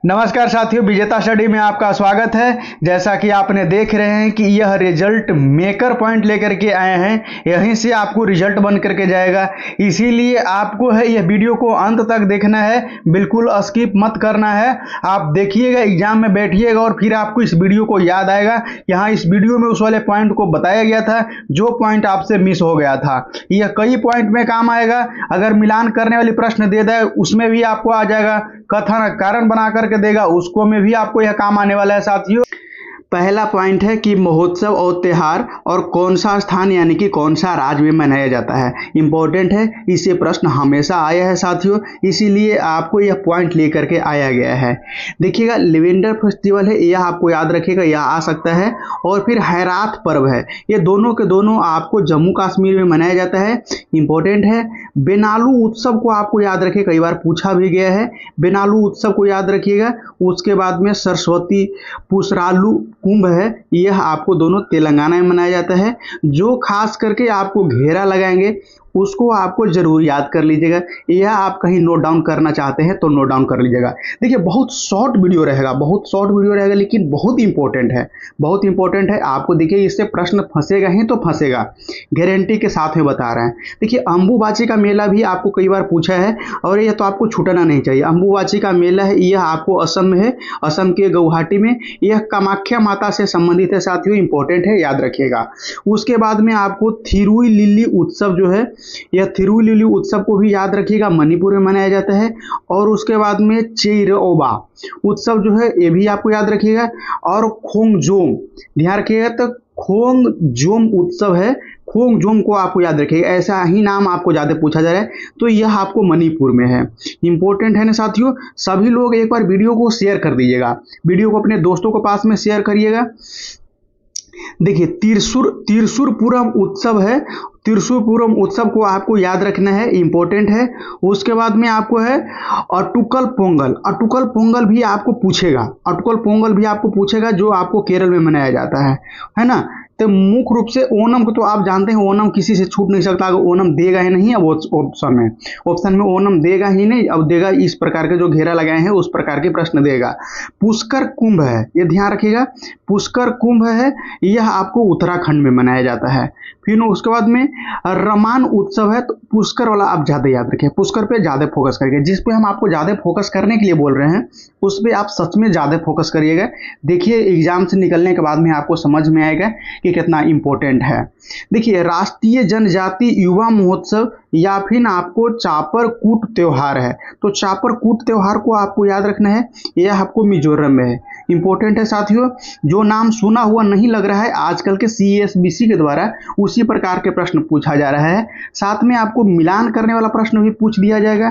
नमस्कार साथियों, विजेता स्टडी में आपका स्वागत है। जैसा कि आपने देख रहे हैं कि यह रिजल्ट मेकर पॉइंट लेकर के आए हैं, यहीं से आपको रिजल्ट बन करके जाएगा। इसीलिए आपको है यह वीडियो को अंत तक देखना है, बिल्कुल स्किप मत करना है। आप देखिएगा, एग्जाम में बैठिएगा और फिर आपको इस वीडियो को याद आएगा। यहाँ इस वीडियो में उस वाले पॉइंट को बताया गया था जो पॉइंट आपसे मिस हो गया था। यह कई पॉइंट में काम आएगा। अगर मिलान करने वाली प्रश्न दे दे उसमें भी आपको आ जाएगा। कथन कारण बना करके देगा उसको में भी आपको यह काम आने वाला है साथियों। पहला पॉइंट है कि महोत्सव और त्योहार और कौन सा स्थान यानी कि कौन सा राज्य में मनाया जाता है, इंपॉर्टेंट है। इससे प्रश्न हमेशा आया है साथियों, इसीलिए आपको यह पॉइंट लेकर के आया गया है। देखिएगा, लेवेंडर फेस्टिवल है, यह आपको याद रखिएगा, यह आ सकता है। और फिर हैरात पर्व है, ये दोनों के दोनों आपको जम्मू कश्मीर में मनाया जाता है, इंपॉर्टेंट है। बेनालू उत्सव को आपको याद रखिए, कई बार पूछा भी गया है, बेनालू उत्सव को याद रखिएगा। उसके बाद में सरस्वती पुसरालू कुंभ है, यह आपको दोनों तेलंगाना में मनाया जाता है। जो खास करके आपको घेरा लगाएंगे उसको आपको जरूर याद कर लीजिएगा। यह आप कहीं नोट डाउन करना चाहते हैं तो नोट डाउन कर लीजिएगा। देखिए, बहुत शॉर्ट वीडियो रहेगा, बहुत शॉर्ट वीडियो रहेगा, लेकिन बहुत इंपॉर्टेंट है, बहुत इंपॉर्टेंट है। आपको देखिए, इससे प्रश्न फंसेगा ही तो फंसेगा, गारंटी के साथ में बता रहे हैं। देखिए, अंबुबाची का मेला भी आपको कई बार पूछा है और यह तो आपको छूटना नहीं चाहिए। अंबुबाची का मेला है, यह आपको असम में है, असम के गुवाहाटी में। यह कामाख्या माता से संबंधित है साथियों, इंपॉर्टेंट है, याद रखिएगा। उसके बाद में आपको थिरुइलिली उत्सव जो है, यह थिरुइलिली उत्सव को भी याद रखिएगा, मणिपुर में मनाया जाता है। और उसके बाद में चेइरोबा उत्सव जो है, ये भी आपको याद रखिएगा। और खोंगजोम, ध्यान रखिएगा, तो खोंगजोम उत्सव है, खोंगजोम को आपको याद रखिएगा। ऐसा ही नाम आपको ज्यादा पूछा जा रहा है तो यह आपको मणिपुर में है, इंपॉर्टेंट है ना साथियों। सभी लोग एक बार वीडियो को शेयर कर दीजिएगा, वीडियो को अपने दोस्तों के पास में शेयर करिएगा। देखिए, त्रिशूरपुरम उत्सव है, त्रिशूरपुरम उत्सव को आपको याद रखना है, इंपॉर्टेंट है। उसके बाद में आपको है अटुकल पोंगल, अटुकल पोंगल भी आपको पूछेगा, अटुकल पोंगल भी आपको पूछेगा, जो आपको केरल में मनाया जाता है ना। तो मुख्य रूप से ओणम को तो आप जानते हैं, ओणम किसी से छूट नहीं सकता। अगर ओणम देगा ही नहीं, अब ऑप्शन में ओणम देगा ही नहीं, अब देगा इस प्रकार के जो घेरा लगाए हैं उस प्रकार के प्रश्न देगा। पुष्कर कुंभ है, ये ध्यान रखिएगा, पुष्कर कुंभ है, यह आपको उत्तराखंड में मनाया जाता है। फिर उसके बाद में रमान उत्सव है, तो पुष्कर वाला आप ज्यादा याद रखें, पुष्कर पे ज्यादा फोकस करिएगा। जिस पे हम आपको ज्यादा फोकस करने के लिए बोल रहे हैं उस पे आप सच में ज्यादा फोकस करिएगा। देखिए, एग्जाम से निकलने के बाद में आपको समझ में आएगा कि कितना इंपॉर्टेंट है। देखिए, राष्ट्रीय जनजाति युवा महोत्सव या फिर आपको चापर कूट त्योहार है, तो चापर कूट त्योहार को आपको याद रखना है, यह आपको मिजोरम में है, इंपॉर्टेंट है साथियों। जो नाम सुना हुआ नहीं लग रहा है, आजकल के CSBC के द्वारा उसी प्रकार के प्रश्न पूछा जा रहा है। साथ में आपको मिलान करने वाला प्रश्न भी पूछ दिया जाएगा,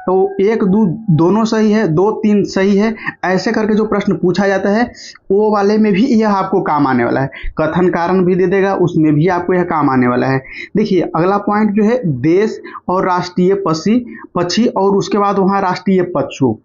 तो 1 2 दोनों सही है, 2 3 सही है, ऐसे करके जो प्रश्न पूछा जाता है वो वाले में भी यह आपको काम आने वाला है। कथन कारण भी दे देगा, उसमें भी आपको यह काम आने वाला है। देखिए, अगला पॉइंट जो है देश और राष्ट्रीय पक्षी और उसके बाद वहां राष्ट्रीय पशु,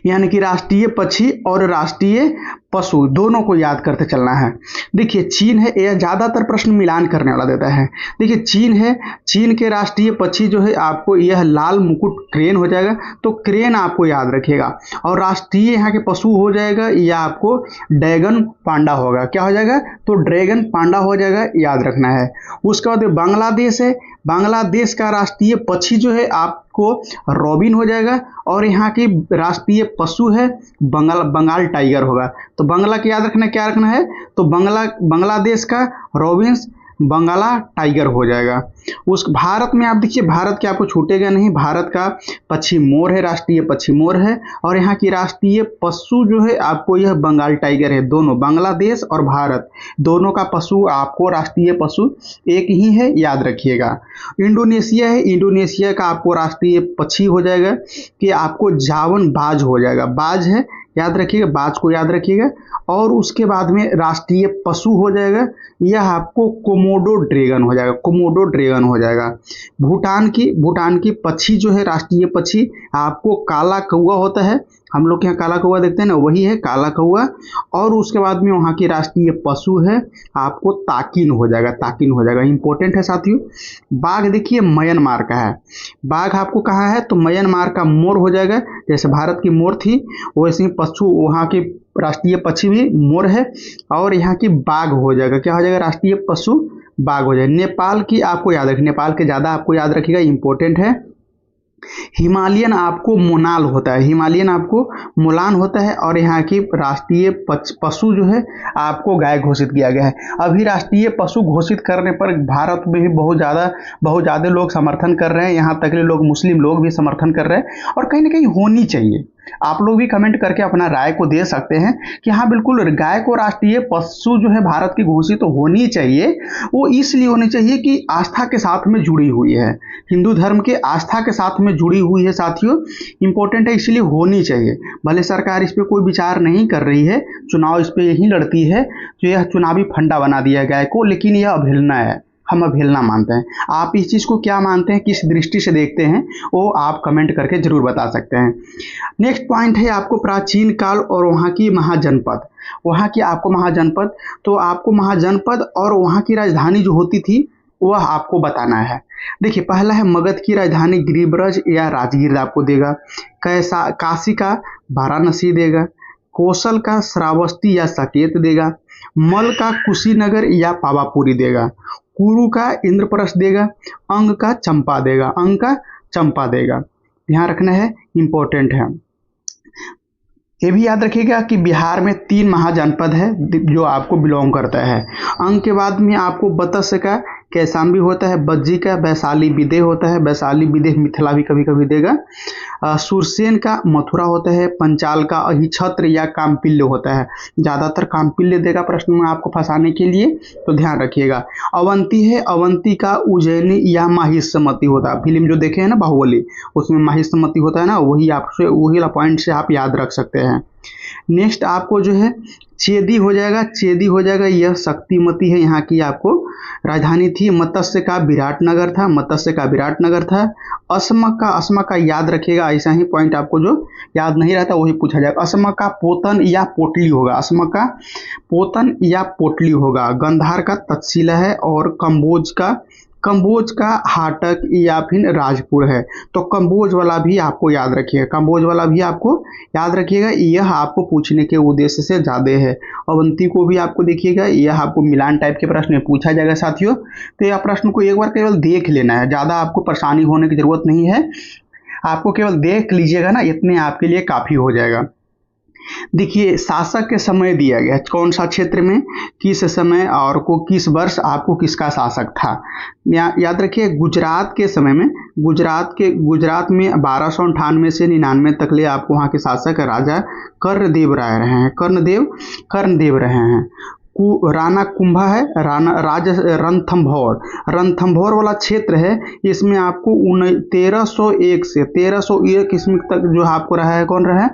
यानी कि राष्ट्रीय पक्षी और राष्ट्रीय पशु दोनों को याद करते चलना है। देखिए, चीन है, यह ज्यादातर प्रश्न मिलान करने वाला देता है। देखिए, चीन है, चीन के राष्ट्रीय पक्षी जो है आपको यह लाल मुकुट क्रेन हो जाएगा, तो क्रेन आपको याद रखिएगा। और राष्ट्रीय यहाँ के पशु हो जाएगा, यह आपको ड्रैगन पांडा होगा, क्या हो जाएगा, तो ड्रैगन पांडा हो जाएगा, याद रखना है। उसके बाद बांग्लादेश है, बांग्लादेश का राष्ट्रीय पक्षी जो है आपको रॉबिन हो जाएगा। और यहाँ की राष्ट्रीय पशु है बंगाल टाइगर होगा। तो बांग्ला की याद रखना, क्या रखना है, तो बांग्लादेश का रॉबिन्स बंगाला टाइगर हो जाएगा। उस भारत में आप देखिए, भारत के आपको छूटेगा नहीं, भारत का पक्षी मोर है, राष्ट्रीय पक्षी मोर है। और यहाँ की राष्ट्रीय पशु जो है आपको यह बंगाल टाइगर है। दोनों बांग्लादेश और भारत दोनों का पशु आपको राष्ट्रीय पशु एक ही है, याद रखिएगा। इंडोनेशिया है, इंडोनेशिया का आपको राष्ट्रीय पक्षी हो जाएगा कि आपको जावन बाज हो जाएगा, बाज है, याद रखिएगा, बाज को याद रखिएगा। और उसके बाद में राष्ट्रीय पशु हो जाएगा, यह आपको कोमोडो ड्रैगन हो जाएगा, कोमोडो ड्रैगन हो जाएगा। भूटान की पक्षी जो है राष्ट्रीय पक्षी आपको काला कौवा होता है, हम लोग यहाँ काला कौवा देखते हैं ना, वही है काला कौवा। और उसके बाद में वहाँ की राष्ट्रीय पशु है आपको ताकिन हो जाएगा, ताकिन हो जाएगा, इंपॉर्टेंट है साथियों। बाघ देखिए म्यांमार का है, बाघ आपको कहाँ है, तो म्यांमार का मोर हो जाएगा, जैसे भारत की मोर थी वैसे ही पशु वहाँ की राष्ट्रीय पक्षी भी मोर है। और यहाँ की बाघ हो जाएगा, क्या हो जाएगा, राष्ट्रीय पशु बाघ हो जाएगा। नेपाल की आपको याद रखिए, नेपाल के ज़्यादा आपको याद रखिएगा, इंपॉर्टेंट है। हिमालयन आपको मोनाल होता है, हिमालयन आपको मोलान होता है। और यहाँ की राष्ट्रीय पशु जो है आपको गाय घोषित किया गया है। अभी राष्ट्रीय पशु घोषित करने पर भारत में भी बहुत ज़्यादा लोग समर्थन कर रहे हैं, यहाँ तक के लोग मुस्लिम लोग भी समर्थन कर रहे हैं। और कहीं ना कहीं होनी चाहिए। आप लोग भी कमेंट करके अपना राय को दे सकते हैं कि हाँ बिल्कुल गाय को राष्ट्रीय पशु जो है भारत की घोषित तो होनी चाहिए। वो इसलिए होनी चाहिए कि आस्था के साथ में जुड़ी हुई है, हिंदू धर्म के आस्था के साथ में जुड़ी हुई है साथियों, इंपॉर्टेंट है, इसलिए होनी चाहिए। भले सरकार इस पर कोई विचार नहीं कर रही है, चुनाव इस पर यही लड़ती है, तो यह चुनावी फंडा बना दिया गाय को, लेकिन यह अवहेलना है, हम अवहेलना मानते हैं। आप इस चीज़ को क्या मानते हैं, किस दृष्टि से देखते हैं, वो आप कमेंट करके जरूर बता सकते हैं। नेक्स्ट पॉइंट है आपको प्राचीन काल और वहाँ की महाजनपद। वहाँ की आपको महाजनपद, तो आपको महाजनपद और वहाँ की राजधानी जो होती थी वह आपको बताना है। देखिए पहला है मगध की राजधानी गिरिब्रज या राजगीर आपको देगा, काशी का वाराणसी देगा, कौशल का श्रावस्ती या साकेत देगा, मल का कुशीनगर या पावापुरी देगा, कुरु का इंद्रप्रस्थ देगा, अंग का चंपा देगा, अंग का चंपा देगा। ध्यान रखना है, इंपॉर्टेंट है। ये भी याद रखिएगा कि बिहार में 3 महाजनपद है जो आपको बिलोंग करता है। अंग के बाद में आपको बतस्य का कैसाम्बी होता है, बज्जी का वैशाली विदेह होता है, वैशाली विदेह मिथिला भी कभी कभी देगा, सुरसेन का मथुरा होता है, पंचाल का अहिछत्र या कामपिल्य होता है, ज़्यादातर कामपिल्य देगा प्रश्न में आपको फंसाने के लिए, तो ध्यान रखिएगा। अवंती है, अवंती का उज्जैनी या माहिष्मती होता है, फिल्म जो देखे हैं ना बाहुबली, उसमें माहिष्मती होता है ना, वही वाला पॉइंट से आप याद रख सकते हैं। नेक्स्ट आपको जो है चेदी हो जाएगा, चेदी हो जाएगा, यह शक्तिमती है, यहाँ की आपको राजधानी थी। मत्स्य का विराटनगर था, मत्स्य का विराटनगर था। असम का याद रखिएगा, ऐसा ही पॉइंट आपको जो याद नहीं रहता वही पूछा जाएगा। असम का पोतन या पोटली होगा, असम का पोतन या पोटली होगा। गंधार का तक्षशिला है और कंबोज का हाटक या फिर राजपुर है। तो कंबोज वाला भी आपको याद रखिएगा, कंबोज वाला भी आपको याद रखिएगा, यह आपको पूछने के उद्देश्य से ज़्यादा है। अवंती को भी आपको देखिएगा, यह आपको मिलान टाइप के प्रश्न में पूछा जाएगा साथियों। तो यह प्रश्न को एक बार केवल देख लेना है, ज़्यादा आपको परेशानी होने की ज़रूरत नहीं है, आपको केवल देख लीजिएगा ना, इतने आपके लिए काफ़ी हो जाएगा। देखिए शासक के समय दिया गया, कौन सा क्षेत्र में किस समय और को किस वर्ष आपको किसका शासक था। याद रखिए गुजरात के समय में, गुजरात में 1298 से 99 तक ले आपको वहाँ के शासक राजा कर्णदेव राय रहे हैं, कर्णदेव रहे हैं। राणा कुंभा है, रणथंभौर वाला क्षेत्र है, इसमें आपको 1301 से 1301 ईस्वी तक जो आपको रहा है, कौन रहा है,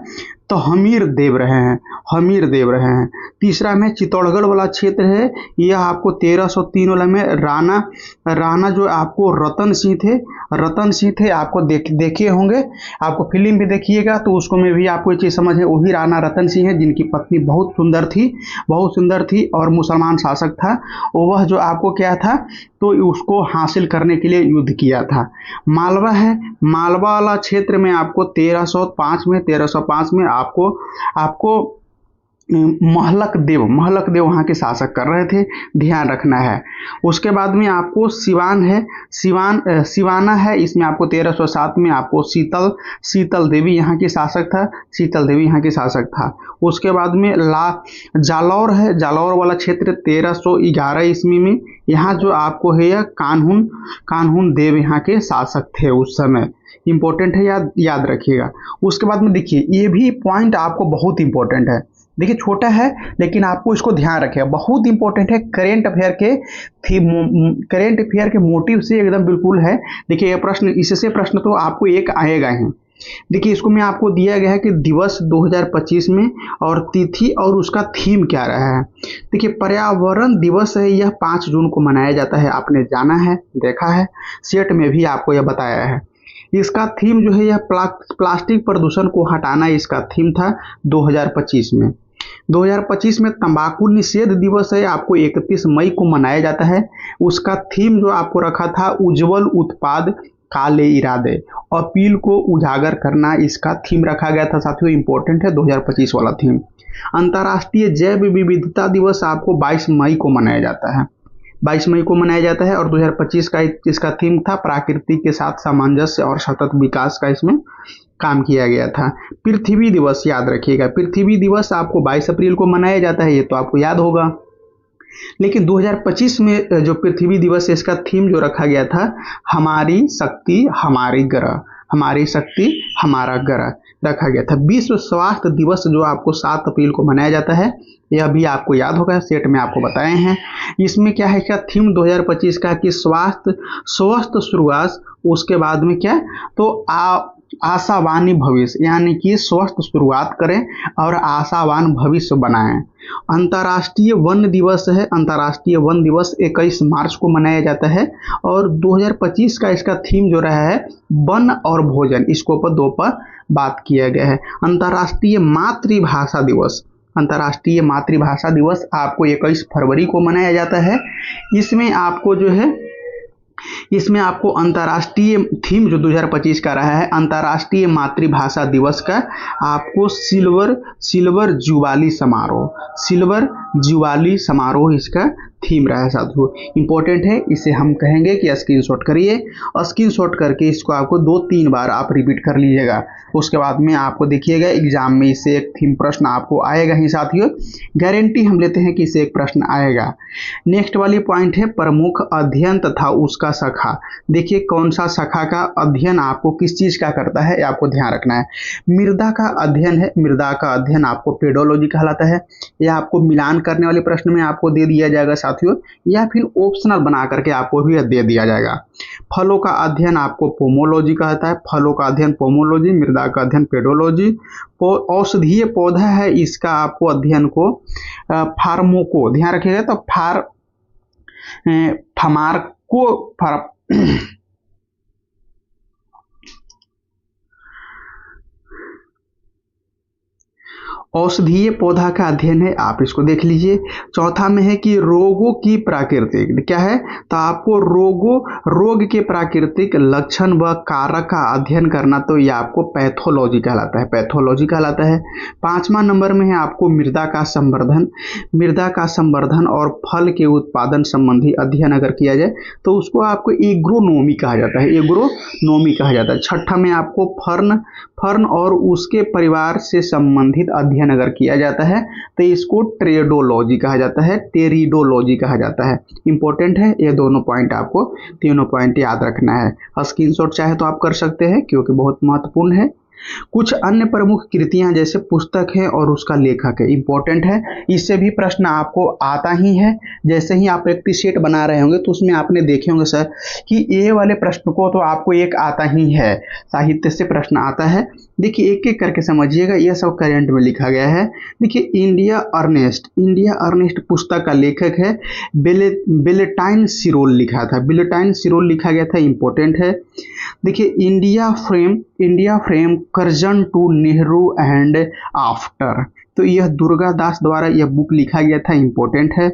तो हमीर देव रहे हैं। तीसरा में चित्तौड़गढ़ वाला क्षेत्र है, यह आपको 1303 वाला में राणा जो आपको रतन सिंह थे, आपको देखे होंगे, आपको फिल्म भी देखिएगा तो उसको में भी आपको ये चीज़ समझ है, वही राणा रतन सिंह है जिनकी पत्नी बहुत सुंदर थी और मुसलमान शासक था। वह जो आपको क्या था, तो उसको हासिल करने के लिए युद्ध किया था। मालवा है, मालवा वाला क्षेत्र में आपको 1305 में आपको महलक देव वहाँ के शासक कर रहे थे, ध्यान रखना है। उसके बाद में आपको सिवाना है, इसमें आपको 1307 में आपको शीतल देवी यहाँ की शासक था। उसके बाद में जालौर है, जालौर वाला क्षेत्र 1311 ईस्वी में, यहाँ जो आपको है यह कान्हून देव यहाँ के शासक थे उस समय, इंपॉर्टेंट है, याद रखिएगा। उसके बाद में देखिए ये भी पॉइंट आपको बहुत इंपॉर्टेंट है, देखिए छोटा है लेकिन आपको इसको ध्यान रखिएगा, बहुत इंपॉर्टेंट है, करेंट अफेयर के मोटिव से एकदम बिल्कुल है। देखिए ये प्रश्न, इससे प्रश्न तो आपको एक आएगा ही। देखिए इसको में आपको दिया गया है कि दिवस 2025 में और तिथि और उसका थीम क्या रहा है। देखिए पर्यावरण दिवस है, यह 5 जून को मनाया जाता है, आपने जाना है, देखा है, सेट में भी आपको यह बताया है। इसका थीम जो है यह प्लास्टिक प्रदूषण को हटाना इसका थीम था 2025 में। 2025 में तंबाकू निषेध दिवस है, आपको 31 मई को मनाया जाता है। उसका थीम जो आपको रखा था उज्जवल उत्पाद काले इरादे, अपील को उजागर करना इसका थीम रखा गया था साथियों। इंपॉर्टेंट है 2025 वाला थीम। अंतर्राष्ट्रीय जैव विविधता दिवस आपको 22 मई को मनाया जाता है, 22 मई को मनाया जाता है। और 2025 का इसका थीम था प्रकृति के साथ सामंजस्य और सतत विकास का इसमें काम किया गया था। पृथ्वी दिवस याद रखिएगा, पृथ्वी दिवस आपको 22 अप्रैल को मनाया जाता है, ये तो आपको याद होगा। लेकिन 2025 में जो पृथ्वी दिवस है इसका थीम जो रखा गया था, हमारी शक्ति हमारी ग्रह, हमारी शक्ति हमारा ग्रह रखा गया था। विश्व स्वास्थ्य दिवस जो आपको 7 अप्रैल को मनाया जाता है, यह भी आपको याद होगा, सेट में आपको बताए हैं। इसमें क्या है, क्या थीम 2025 का कि स्वास्थ्य स्वस्थ शुरुआत, उसके बाद में क्या तो आशावानी भविष्य, यानी कि स्वस्थ शुरुआत करें और आशावान भविष्य बनाएं। अंतर्राष्ट्रीय वन दिवस है, अंतर्राष्ट्रीय वन दिवस 21 मार्च को मनाया जाता है। और 2025 का इसका थीम जो रहा है वन और भोजन, इसको पर 2 पर बात किया गया है। अंतर्राष्ट्रीय मातृभाषा दिवस, अंतर्राष्ट्रीय मातृभाषा दिवस आपको 21 फरवरी को मनाया जाता है। इसमें आपको जो है, इसमें आपको अंतर्राष्ट्रीय थीम जो 2025 का रहा है अंतर्राष्ट्रीय मातृभाषा दिवस का, आपको सिल्वर जुबली समारोह, सिल्वर जुबली समारोह इसका थीम रहा है साथियों। इंपॉर्टेंट है, इसे हम कहेंगे कि स्क्रीनशॉट करिए, स्क्रीनशॉट करके इसको आपको 2-3 बार आप रिपीट कर लीजिएगा। उसके बाद में आपको देखिएगा एग्जाम में इससे एक थीम प्रश्न आपको आएगा ही साथियों, गारंटी हम लेते हैं कि इससे एक प्रश्न आएगा। नेक्स्ट वाली पॉइंट है प्रमुख अध्ययन तथा उसका शाखा। देखिए कौन सा शाखा का अध्ययन आपको किस चीज का करता है, आपको ध्यान रखना है। मृदा का अध्ययन है, मृदा का अध्ययन आपको पेडोलॉजी कहलाता है। यह आपको मिलान करने वाले प्रश्न में आपको दे दिया जाएगा साथियों, या फिर ऑप्शनल बना करके आपको भी दे दिया जाएगा। फलों का अध्ययन आपको पोमोलॉजी कहता है, फलों का अध्ययन पोमोलॉजी, मृदा का अध्ययन पेडोलॉजी। औषधीय पौधा है, इसका आपको अध्ययन को फार्मोको, ध्यान रखिएगा तो औषधीय पौधा का अध्ययन है, आप इसको देख लीजिए। चौथा में है कि रोगों की प्राकृतिक, क्या है तो आपको रोग के प्राकृतिक लक्षण व कारक का अध्ययन करना, तो ये आपको पैथोलॉजी कहलाता है, पैथोलॉजी कहलाता है। 5वां नंबर में है आपको मृदा का संवर्धन, मृदा का संवर्धन और फल के उत्पादन संबंधी अध्ययन अगर किया जाए तो उसको आपको एग्रोनोमी कहा जाता है, एग्रोनोमी कहा जाता है। 6ठा में आपको फर्न और उसके परिवार से संबंधित अध्ययन अगर किया जाता है तो इसको ट्रेडोलॉजी कहा जाता है, टेरिडोलॉजी कहा जाता है। इंपॉर्टेंट है, ये दोनों पॉइंट आपको, तीनों पॉइंट याद रखना है। स्क्रीनशॉट चाहे तो आप कर सकते हैं क्योंकि बहुत महत्वपूर्ण है। कुछ अन्य प्रमुख कृतियां जैसे पुस्तक है और उसका लेखक है, इंपॉर्टेंट है, इससे भी प्रश्न आपको आता ही है। जैसे ही आप एक सेट बना रहे होंगे तो उसमें आपने देखे होंगे सर कि ये वाले प्रश्न को तो आपको एक आता ही है, साहित्य से प्रश्न आता है। देखिए एक एक करके समझिएगा, यह सब करंट में लिखा गया है। देखिए इंडिया अर्नेस्ट पुस्तक का लेखक है बेलेटाइन सिरोल लिखा था, बेलेटाइन सिरोल लिखा गया था, इंपॉर्टेंट है। देखिए India from Curzon to Nehru and after, तो यह दुर्गा दास द्वारा यह बुक लिखा गया था, इंपॉर्टेंट है।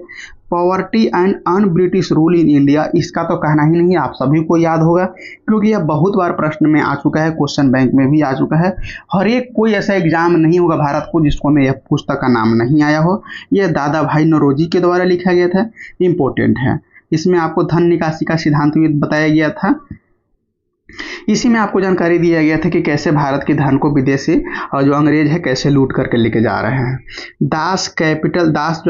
Poverty and un British rule in India, इसका तो कहना ही नहीं, आप सभी को याद होगा क्योंकि यह बहुत बार प्रश्न में आ चुका है, क्वेश्चन बैंक में भी आ चुका है। हर एक कोई ऐसा एग्जाम नहीं होगा भारत को जिसको में यह पुस्तक का नाम नहीं आया हो। यह दादा भाई नौरोजी के द्वारा लिखा गया था, इंपॉर्टेंट है। इसमें आपको धन निकासी का सिद्धांत भी बताया गया था। इसी में आपको जानकारी दिया गया था कि कैसे भारत के धन को विदेशी और जो अंग्रेज है कैसे लूट करके लेके जा रहे हैं। दास जो दास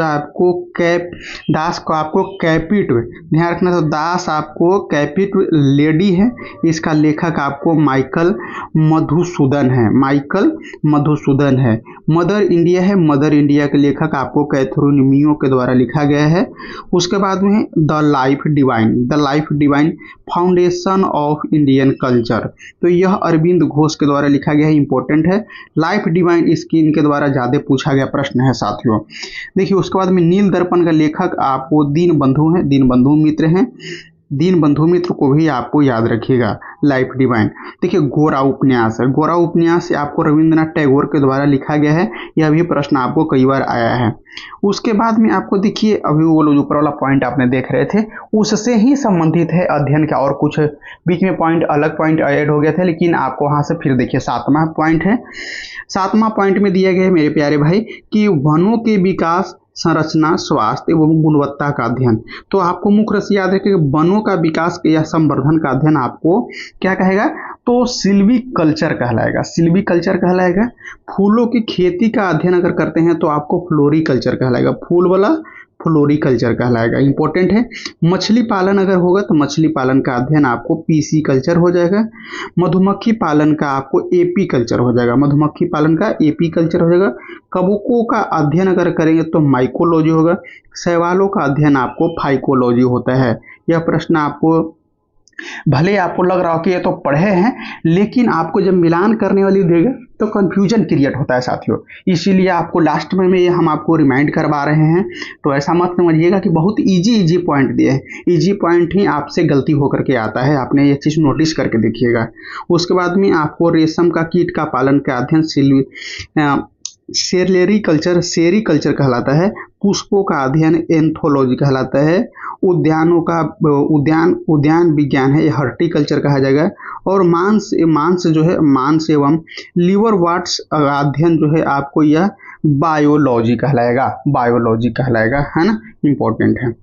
को आपको कैपिट, ध्यान रखना, तो दास आपको कैपिट लेडी है, इसका लेखक आपको माइकल मधुसूदन है। मदर इंडिया है, मदर इंडिया के लेखक आपको कैथरीन मियो के द्वारा लिखा गया है। उसके बाद में the life divine foundation of Indian culture, तो यह अरविंद घोष के द्वारा लिखा गया है, इंपॉर्टेंट है। लाइफ डिवाइन इसकी इनके द्वारा ज्यादा पूछा गया प्रश्न है साथियों। देखिए उसके बाद में नील दर्पण का लेखक आपको दीनबंधु मित्र हैं। दीन बंधु मित्र को भी आपको याद रखिएगा, लाइफ डिवाइन। देखिए गोरा उपन्यास है, गोरा उपन्यास आपको रविंद्रनाथ टैगोर के द्वारा लिखा गया है, यह भी प्रश्न आपको कई बार आया है। उसके बाद में आपको देखिए अभी वो जो ऊपर वाला पॉइंट आपने देख रहे थे उससे ही संबंधित है अध्ययन का, और कुछ बीच में पॉइंट अलग पॉइंट ऐड हो गया था, लेकिन आपको वहां से फिर देखिए 7वां पॉइंट है। 7वां पॉइंट में दिया गया है मेरे प्यारे भाई कि वनों के विकास, संरचना, स्वास्थ्य एवं गुणवत्ता का अध्ययन। तो आपको मुख्य से याद रखिएगा वनों का विकास या संवर्धन का अध्ययन आपको क्या कहेगा, तो सिल्वी कल्चर कहलाएगा, सिल्वी कल्चर कहलाएगा। फूलों की खेती का अध्ययन अगर करते हैं तो आपको फ्लोरिकल्चर कहलाएगा, फूल वाला फ्लोरिकल्चर कहलाएगा, इंपॉर्टेंट है। मछली पालन अगर होगा तो मछली पालन का अध्ययन आपको पीसी कल्चर हो जाएगा। मधुमक्खी पालन का आपको एपी कल्चर हो जाएगा, मधुमक्खी पालन का एपी कल्चर हो जाएगा। कबूकों का अध्ययन अगर करेंगे तो माइकोलॉजी होगा। शैवालों का अध्ययन आपको फाइकोलॉजी होता है। यह प्रश्न आपको भले आपको लग रहा हो कि ये तो पढ़े हैं, लेकिन आपको जब मिलान करने वाली देगा तो कंफ्यूजन क्रिएट होता है साथियों, इसीलिए आपको लास्ट में ये हम आपको रिमाइंड करवा रहे हैं। तो ऐसा मत समझिएगा कि बहुत इजी पॉइंट दिए हैं, इजी पॉइंट ही आपसे गलती होकर के आता है, आपने ये चीज़ नोटिस करके देखिएगा। उसके बाद में आपको रेशम का कीट का पालन का अध्ययन सेरिकल्चर, सेरिकल्चर कहलाता है। पुष्पों का अध्ययन एंथोलॉजी कहलाता है। उद्यानों का उद्यान विज्ञान है, हॉर्टिकल्चर कहा जाएगा। और मांस जो है, मांस एवं लीवर वाट्स अध्ययन जो है आपको यह बायोलॉजी कहलाएगा, बायोलॉजी कहलाएगा, है ना, इंपॉर्टेंट है।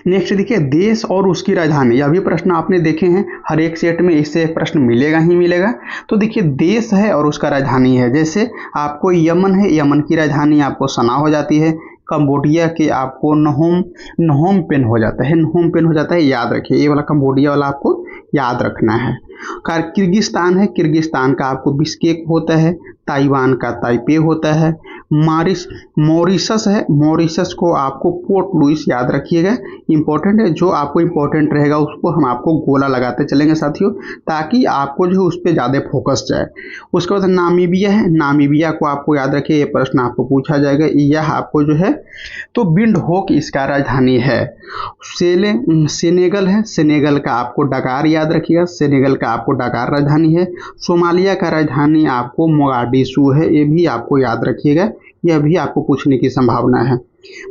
नेक्स्ट देखिए देश और उसकी राजधानी, यह भी प्रश्न आपने देखे हैं, हर एक सेट में इससे एक प्रश्न मिलेगा ही मिलेगा। तो देखिए देश है और उसका राजधानी है, जैसे आपको यमन है, यमन की राजधानी आपको सना हो जाती है। कंबोडिया के आपको नहोम पेन हो जाता है, नहोम पेन हो जाता है, याद रखिए ये वाला कंबोडिया वाला आपको याद रखना है। किर्गिस्तान है, किर्गिस्तान का आपको बिश्केक होता है। ताइवान का ताइपे होता है। मॉरिशस है, मॉरिशस को आपको पोर्ट लुइस याद रखिएगा, इंपॉर्टेंट है। जो आपको इंपॉर्टेंट रहेगा उसको हम आपको गोला लगाते चलेंगे साथियों, ताकि आपको जो है उस पर ज़्यादा फोकस जाए। उसके बाद नामीबिया है, नामीबिया को आपको याद रखिए, ये प्रश्न आपको पूछा जाएगा। यह आपको जो है तो विंडहोक इसका राजधानी है। सेनेगल है, सेनेगल का आपको डकार याद रखिएगा, सेनेगल का आपको डकार राजधानी है। सोमालिया का राजधानी आपको मोगाडिशु है, ये भी आपको याद रखिएगा, यह भी आपको पूछने की संभावना है।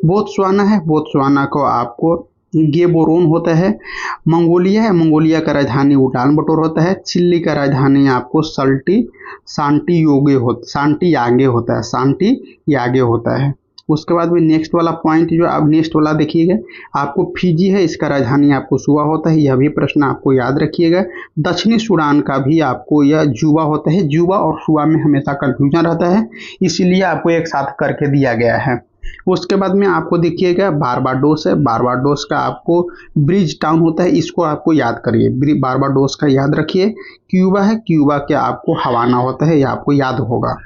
बोत्सवाना है, बोत्सवाना को आपको गेबोरोन होता है। मंगोलिया है, मंगोलिया का राजधानी उलान बटोर होता है। चिल्ली का राजधानी आपको सांटियागे होता है। उसके बाद में नेक्स्ट वाला पॉइंट जो आप नेक्स्ट वाला देखिएगा, आपको फिजी है, इसका राजधानी आपको सुवा होता है, यह भी प्रश्न आपको याद रखिएगा। दक्षिणी सूडान का भी आपको यह जुबा होता है, जुबा और सुवा में हमेशा कंफ्यूजन रहता है, इसीलिए आपको एक साथ करके दिया गया है। उसके बाद में आपको देखिएगा बारबाडोस है, बारबाडोस का आपको ब्रिज टाउन होता है, इसको आपको याद करिए, बारबाडोस का याद रखिए। क्यूबा है, क्यूबा के आपको हवाना होता है, यह आपको याद होगा,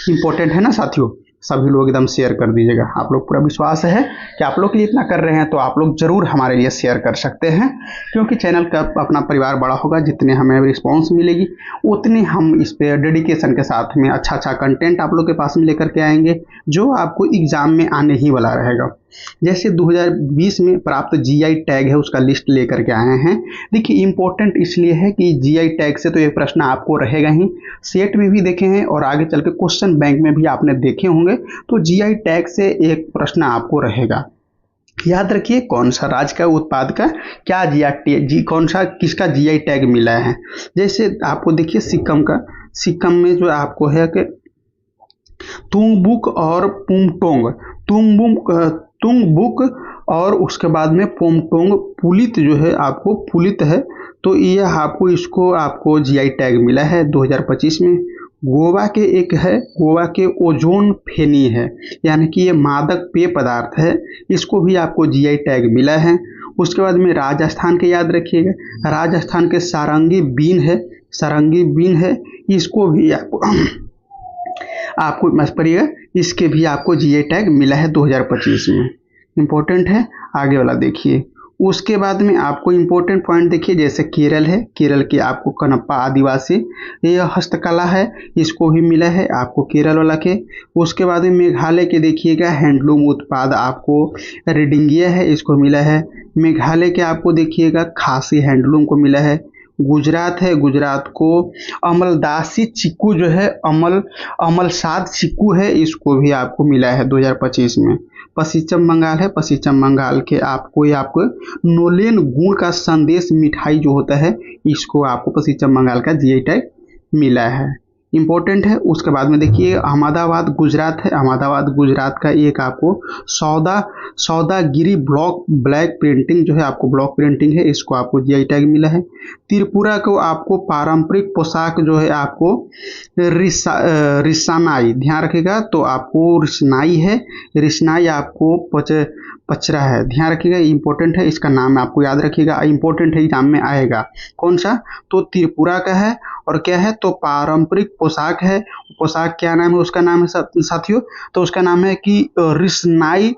इंपॉर्टेंट है ना साथियों। सभी लोग एकदम शेयर कर दीजिएगा, आप लोग पूरा विश्वास है कि आप लोग के लिए इतना कर रहे हैं तो आप लोग जरूर हमारे लिए शेयर कर सकते हैं, क्योंकि चैनल का अपना परिवार बड़ा होगा, जितने हमें रिस्पांस मिलेगी उतने हम इस पे डेडिकेशन के साथ में अच्छा कंटेंट आप लोग के पास में लेकर के आएंगे, जो आपको एग्जाम में आने ही वाला रहेगा। जैसे 2020 में प्राप्त जीआई टैग है, उसका लिस्ट लेकर के आए हैं। देखिए इंपॉर्टेंट इसलिए है कि जीआई टैग से तो ये प्रश्न आपको रहेगा ही, सेट में भी देखे हैं और आगे चल के क्वेश्चन बैंक में भी आपने देखे होंगे, तो जीआई टैग से एक प्रश्न आपको रहेगा। याद रखिए कौन सा राज्य का उत्पाद का क्या किसका जीआई टैग मिला है। जैसे आपको देखिए सिक्किम का, सिक्किम में जो आपको है कि तुंगबुक और पुमटोंग, तुंगबुक और उसके बाद में पोमटोंग पुलित जो है आपको पुलित है, तो ये आपको इसको आपको जीआई टैग मिला है 2025 में। गोवा के एक है, गोवा के ओजोन फेनी है, यानी कि ये मादक पेय पदार्थ है, इसको भी आपको जीआई टैग मिला है। उसके बाद में राजस्थान के याद रखिएगा, राजस्थान के सारंगी बीन है, इसको भी आपको मत पड़िएगा, इसके भी आपको जीआई टैग मिला है 2025 में, इंपॉर्टेंट है। आगे वाला देखिए उसके बाद में आपको इम्पोर्टेंट पॉइंट देखिए, जैसे केरल है, केरल के आपको कनप्पा आदिवासी ये हस्तकला है, इसको भी मिला है आपको केरल वाला के। उसके बाद में मेघालय के देखिएगा हैंडलूम उत्पाद आपको रेडिंगिया है, इसको मिला है। मेघालय के आपको देखिएगा खासी हैंडलूम को मिला है। गुजरात है, गुजरात को अमलदासी चीकू जो है अमलसाद चीकू है, इसको भी आपको मिला है 2025 में। पश्चिम बंगाल है, पश्चिम बंगाल के आपको नोलेन गुण का संदेश मिठाई जो होता है, इसको आपको पश्चिम बंगाल का जीआई टैग मिला है, इम्पोर्टेंट है। उसके बाद में देखिए अहमदाबाद गुजरात है, अहमदाबाद गुजरात का एक आपको सौदागिरी ब्लैक प्रिंटिंग जो है आपको ब्लॉक प्रिंटिंग है, इसको आपको जीआई टैग मिला है। त्रिपुरा को आपको पारंपरिक पोशाक जो है आपको रिसानाई, ध्यान रखिएगा, तो आपको रिसनाई है, रिसनाई आपको पचरा है, ध्यान रखिएगा, इंपॉर्टेंट है, इसका नाम आपको याद रखिएगा, इंपॉर्टेंट है, एग्जाम में आएगा। कौन सा? तो त्रिपुरा का है, और क्या है? तो पारंपरिक पोशाक है। पोशाक क्या नाम है? उसका नाम है साथियों, तो उसका नाम है कि रिसनाई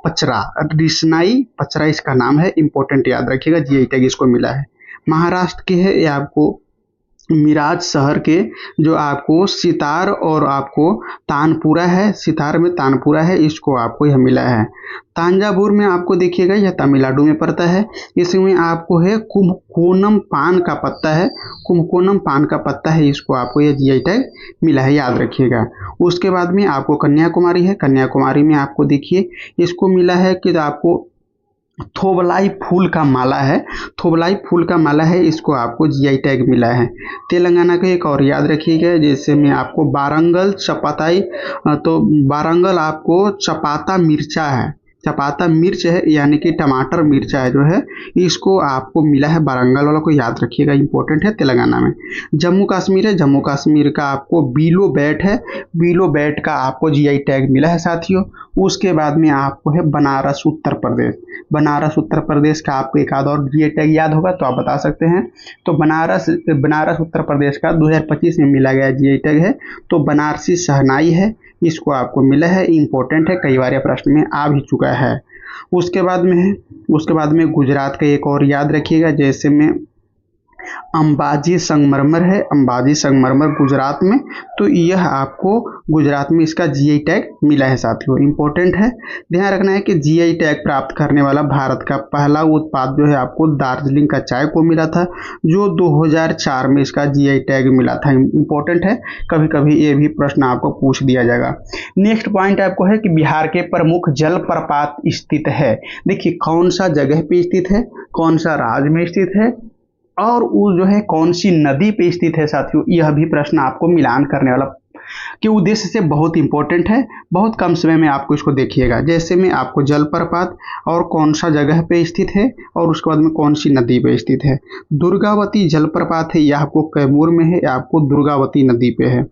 पचरा, रिसनाई पचरा इसका नाम है, इंपॉर्टेंट याद रखिएगा, जीआई टैग इसको मिला है। महाराष्ट्र के है, ये आपको मिराज शहर के जो आपको सितार और आपको तानपुरा है, सितार में तानपुरा है, इसको आपको यह मिला है। तांजावुर में आपको देखिएगा यह तमिलनाडु में पड़ता है, इसमें आपको है कुंभकोनम पान का पत्ता है, कुंभकोनम पान का पत्ता है, इसको आपको यह जीआई टैग मिला है, याद रखिएगा। उसके बाद में आपको कन्याकुमारी है, कन्याकुमारी में आपको देखिए इसको मिला है कि आपको थोबलाई फूल का माला है, थोबलाई फूल का माला है, इसको आपको जीआई टैग मिला है। तेलंगाना का एक और याद रखिएगा, जैसे में आपको बारंगल चपाताई, तो बारंगल आपको चपाता मिर्चा है, चपाता मिर्च है, यानी कि टमाटर मिर्चा है जो है, इसको आपको मिला है, बारंगल वाला को याद रखिएगा, इंपॉर्टेंट है तेलंगाना में। जम्मू कश्मीर है, जम्मू कश्मीर का आपको बीलो बैट है, बीलो बैट का आपको जीआई टैग मिला है साथियों। उसके बाद में आपको है बनारस उत्तर प्रदेश, बनारस उत्तर प्रदेश का आपको एक आध और जीआई टैग याद होगा तो आप बता सकते हैं। तो बनारस उत्तर प्रदेश का 2025 में मिला गया जीआई टैग है, तो बनारसी शहनाई है, इसको आपको मिला है, इंपॉर्टेंट है, कई बार यह प्रश्न में आ भी चुका है। उसके बाद में गुजरात का एक और याद रखिएगा, जैसे में अंबाजी संगमरमर है, अंबाजी संगमरमर गुजरात में, तो यह आपको गुजरात में इसका जीआई टैग मिला है साथियों, इंपॉर्टेंट है। ध्यान रखना है कि जीआई टैग प्राप्त करने वाला भारत का पहला उत्पाद जो है आपको दार्जिलिंग का चाय को मिला था, जो 2004 में इसका जीआई टैग मिला था, इंपॉर्टेंट है, कभी कभी ये भी प्रश्न आपको पूछ दिया जाएगा। नेक्स्ट पॉइंट आपको है कि बिहार के प्रमुख जलप्रपात स्थित है। देखिए कौन सा जगह पे स्थित है, कौन सा राज्य में स्थित है, और वो जो है कौन सी नदी पे स्थित है साथियों, यह भी प्रश्न आपको मिलान करने वाला के उद्देश्य से बहुत इंपॉर्टेंट है, बहुत कम समय में आपको इसको देखिएगा। जैसे में आपको जलप्रपात और कौन सा जगह पे स्थित है, और उसके बाद में कौन सी नदी पे स्थित है। दुर्गावती जलप्रपात है, यह आपको कैमूर में है, आपको दुर्गावती नदी पे है।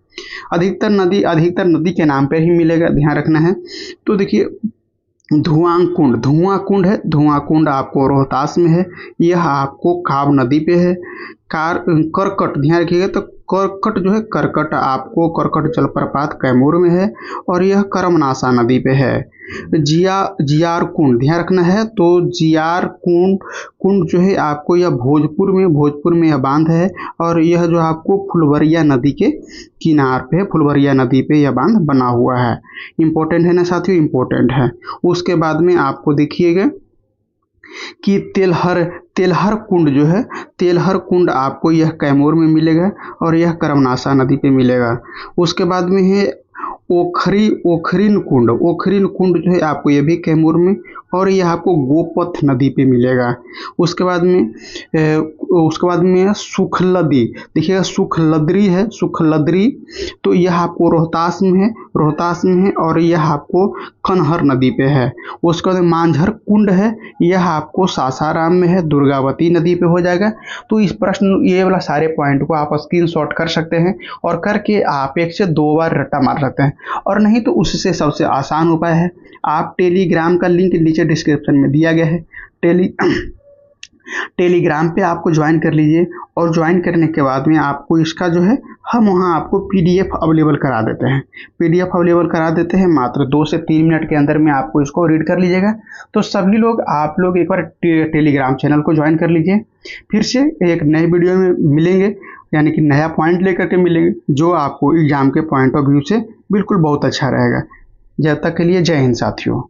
अधिकतर नदी के नाम पे ही मिलेगा, ध्यान रखना है। तो देखिए धुआं कुंड है, धुआं कुंड आपको रोहतास में है, यह आपको काब नदी पे है। करकट, ध्यान रखिएगा, तो करकट जो है, करकट आपको करकट जलप्रपात कैमूर में है, और यह करमनासा नदी पे है। जियार कुंड, ध्यान रखना है, तो जियार कुंड जो है आपको यह भोजपुर में यह बांध है, और यह जो आपको फुलवरिया नदी के किनार पे है, फुलवरिया नदी पे यह बांध बना हुआ है, इंपॉर्टेंट है ना साथियों, इंपॉर्टेंट है। उसके बाद में आपको देखिएगा कि तेलहर कुंड जो है, तेलहर कुंड आपको यह कैमूर में मिलेगा, और यह करमनासा नदी पे मिलेगा। उसके बाद में है ओखरीन कुंड जो है आपको यह भी कैमूर में, और यह आपको गोपथ नदी पे मिलेगा। उसके बाद में सुखलदी, देखिएगा सुखलदरी है, सुखलदरी, तो यह आपको रोहतास में है, और यह आपको कन्हर नदी पे है। उसके बाद मांझर कुंड है, यह आपको सासाराम में है, दुर्गावती नदी पे हो जाएगा। तो इस प्रश्न ये वाला सारे पॉइंट को आप स्क्रीनशॉट कर सकते हैं, और करके आप 1 से 2 बार रट्टा मार सकते हैं, और नहीं तो उससे सबसे आसान उपाय है, आप टेलीग्राम का लिंक नीचे डिस्क्रिप्शन में दिया गया है, टेलीग्राम पे आपको ज्वाइन कर लीजिए और ज्वाइन करने के बाद में आपको इसका जो है हम वहाँ आपको पीडीएफ अवेलेबल करा देते हैं। पीडीएफ अवेलेबल करा देते हैं, मात्र 2 से 3 मिनट के अंदर में आपको इसको रीड कर लीजिएगा। तो सभी लोग आप लोग एक बार टेलीग्राम चैनल को ज्वाइन कर लीजिए। फिर से एक नए वीडियो में मिलेंगे, यानी कि नया पॉइंट लेकर के मिलेंगे जो आपको एग्जाम के पॉइंट ऑफ व्यू से बिल्कुल बहुत अच्छा रहेगा। जब तक के लिए जय हिंद साथियों।